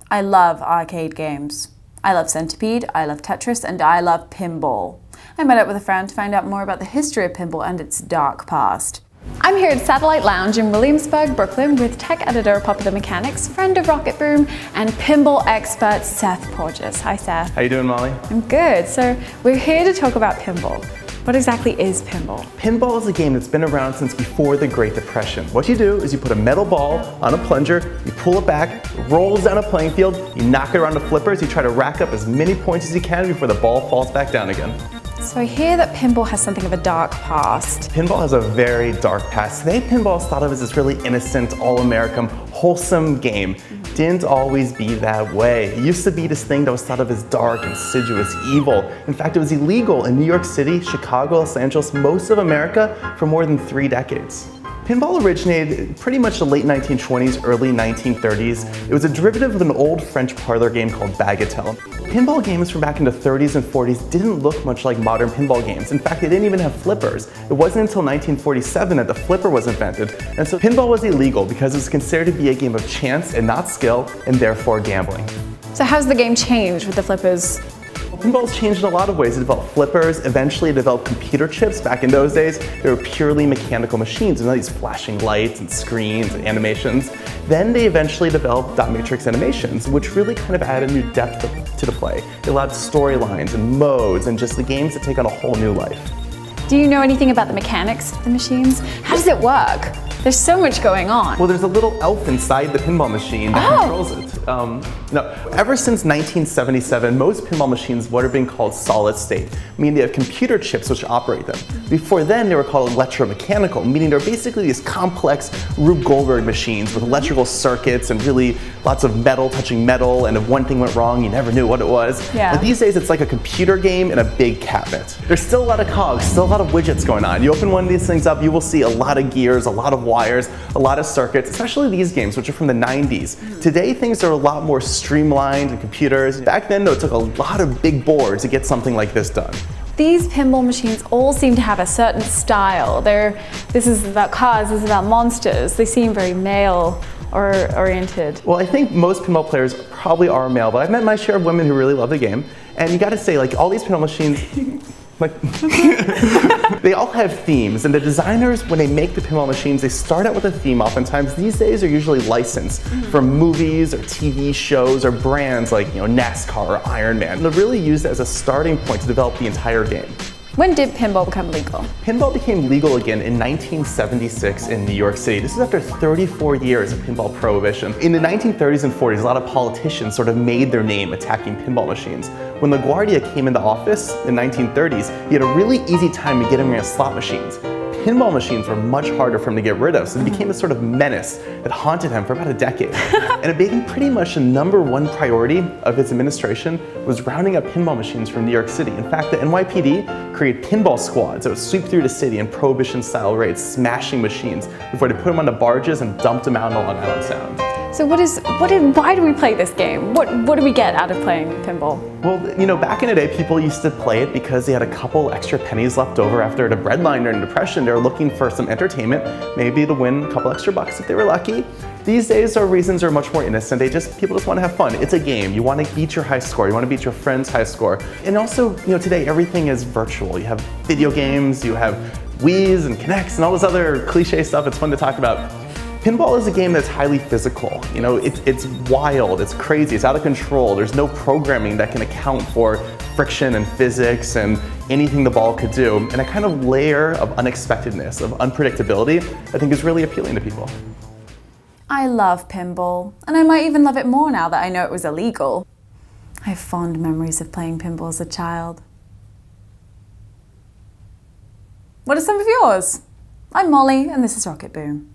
I love arcade games. I love Centipede, I love Tetris, and I love pinball. I met up with a friend to find out more about the history of pinball and its dark past. I'm here at Satellite Lounge in Williamsburg, Brooklyn with tech editor of Pinball Mechanics, friend of Rocketboom, and pinball expert Seth Porges. Hi Seth. How you doing, Molly? I'm good. So we're here to talk about pinball. What exactly is pinball? Pinball is a game that's been around since before the Great Depression. What you do is you put a metal ball on a plunger, you pull it back, it rolls down a playing field, you knock it around the flippers, you try to rack up as many points as you can before the ball falls back down again. So I hear that pinball has something of a dark past. Pinball has a very dark past. Today, pinball is thought of as this really innocent, all-American, wholesome game. Didn't always be that way. It used to be this thing that was thought of as dark, insidious, evil. In fact, it was illegal in New York City, Chicago, Los Angeles, most of America for more than 3 decades. Pinball originated pretty much the late 1920s, early 1930s. It was a derivative of an old French parlor game called bagatelle. Pinball games from back in the 30s and 40s didn't look much like modern pinball games. In fact, they didn't even have flippers. It wasn't until 1947 that the flipper was invented. And so pinball was illegal because it was considered to be a game of chance and not skill, and therefore gambling. So how's the game changed with the flippers? Pinball's changed in a lot of ways. It developed flippers, eventually it developed computer chips. Back in those days, they were purely mechanical machines, and all these flashing lights and screens and animations. Then they eventually developed dot matrix animations, which really kind of added new depth to the play. It allowed storylines and modes and just the games to take on a whole new life. Do you know anything about the mechanics of the machines? How does it work? There's so much going on. Well, there's a little elf inside the pinball machine that controls it. No, ever since 1977, most pinball machines what are being called solid state, meaning they have computer chips which operate them. Before then, they were called electromechanical, meaning they're basically these complex Rube Goldberg machines with electrical circuits and really lots of metal touching metal, and if one thing went wrong, you never knew what it was. Yeah. But these days, it's like a computer game in a big cabinet. There's still a lot of cogs, still a lot of widgets going on. You open one of these things up, you will see a lot of gears, a lot of wires, a lot of circuits, especially these games, which are from the 90s. Today, things are a lot more streamlined in computers. Back then, though, it took a lot of big boards to get something like this done. These pinball machines all seem to have a certain style. This is about cars, this is about monsters. They seem very male oriented. Well, I think most pinball players probably are male, but I've met my share of women who really love the game. And you gotta say, like, all these pinball machines, like, they all have themes, and the designers, when they make the pinball machines, they start out with a theme. Oftentimes, these days are usually licensed from movies or TV shows or brands like, NASCAR or Iron Man. They're really used as a starting point to develop the entire game. When did pinball become legal? Pinball became legal again in 1976 in New York City. This is after 34 years of pinball prohibition. In the 1930s and 40s, a lot of politicians sort of made their name attacking pinball machines. When LaGuardia came into office in the 1930s, he had a really easy time of getting rid of slot machines. Pinball machines were much harder for him to get rid of, so it became a sort of menace that haunted him for about a decade. And it became pretty much the #1 priority of his administration was rounding up pinball machines from New York City. In fact, the NYPD created pinball squads that would sweep through the city in Prohibition-style raids, smashing machines before they put them onto barges and dumped them out on Long Island Sound. So why do we play this game? What do we get out of playing pinball? Well, back in the day, people used to play it because they had a couple extra pennies left over after the breadline during the Depression. They were looking for some entertainment, maybe to win a couple extra bucks if they were lucky. These days, our reasons are much more innocent. People just want to have fun. It's a game. You want to beat your high score. You want to beat your friend's high score. And also, today everything is virtual. You have video games, you have Wii's and Kinects and all this other cliche stuff. It's fun to talk about. Pinball is a game that's highly physical. It's wild, it's crazy, it's out of control. There's no programming that can account for friction and physics and anything the ball could do. And a kind of layer of unexpectedness, of unpredictability, I think is really appealing to people. I love pinball, and I might even love it more now that I know it was illegal. I have fond memories of playing pinball as a child. What are some of yours? I'm Molly, and this is Rocketboom.